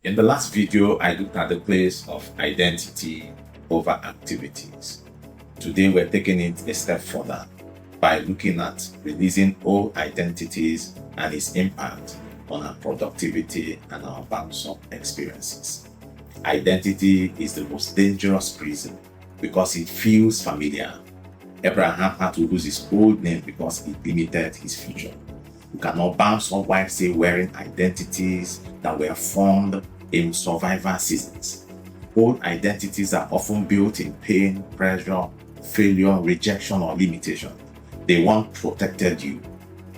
In the last video, I looked at the place of identity over activities. Today, we're taking it a step further by looking at releasing old identities and its impact on our productivity and our bounce-up experiences. Identity is the most dangerous prison because it feels familiar. Abraham had to lose his old name because it limited his future. You cannot bounce up while still wearing identities that were formed in survival seasons. Old identities are often built in pain, pressure, failure, rejection, or limitation. They once protected you,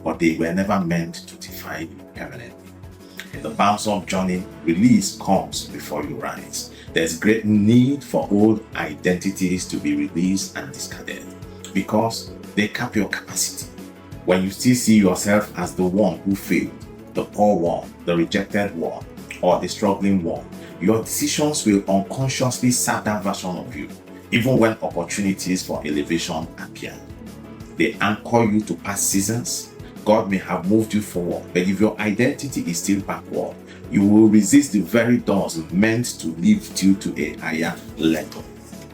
but they were never meant to define you permanently. In the bounce-up journey, release comes before you rise. There's great need for old identities to be released and discarded because they cap your capacity. When you still see yourself as the one who failed, the poor one, the rejected one, or the struggling one, your decisions will unconsciously serve that version of you, even when opportunities for elevation appear. They anchor you to past seasons. God may have moved you forward, but if your identity is still backward, you will resist the very doors meant to lift you to a higher level.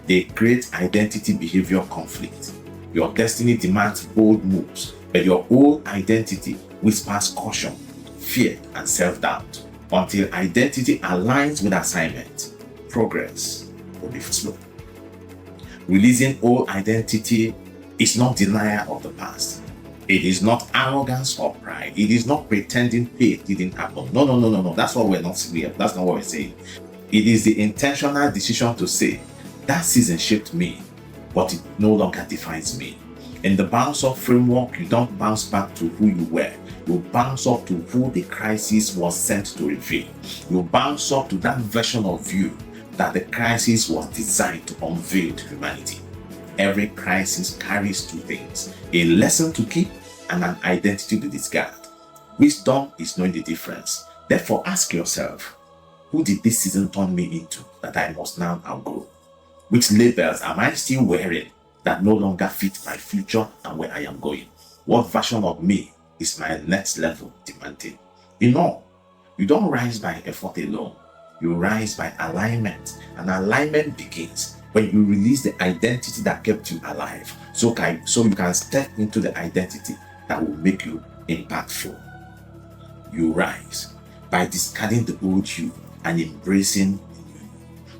They create identity behavior conflict. Your destiny demands bold moves, but your old identity whispers caution, fear, and self-doubt. Until identity aligns with assignment, progress will be slow. Releasing old identity is not denial of the past. It is not arrogance or pride. It is not pretending pain didn't happen. No. That's what we're not saying. That's not what we're saying. It is the intentional decision to say, that season shaped me, but it no longer defines me. In the bounce-up framework, you don't bounce back to who you were. You bounce up to who the crisis was sent to reveal. You bounce up to that version of you that the crisis was designed to unveil to humanity. Every crisis carries two things: a lesson to keep and an identity to discard. Wisdom is knowing the difference. Therefore, ask yourself, who did this season turn me into that I must now outgrow? Which labels am I still wearing that no longer fit my future and where I am going? What version of me is my next level demanding? You know, you don't rise by effort alone. You rise by alignment. And alignment begins when you release the identity that kept you alive, so you can step into the identity that will make you impactful. You rise by discarding the old you and embracing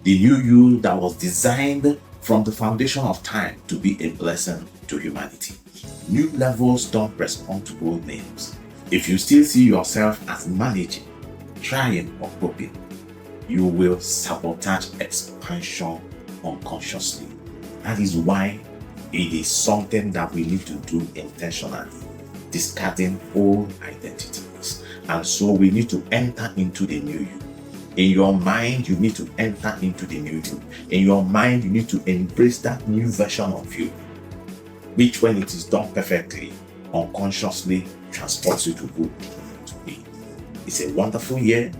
the new you that was designed from the foundation of time to be a blessing to humanity. New levels don't respond to old names. If you still see yourself as managing, trying, or coping, you will sabotage expansion unconsciously. That is why it is something that we need to do intentionally, discarding old identities. And so we need to enter into the new you. In your mind, you need to enter into the new you. In your mind, you need to embrace that new version of you, which, when it is done perfectly, unconsciously transports you to who to be. It's a wonderful year,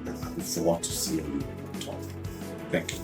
and I look forward to seeing you tomorrow. Thank you.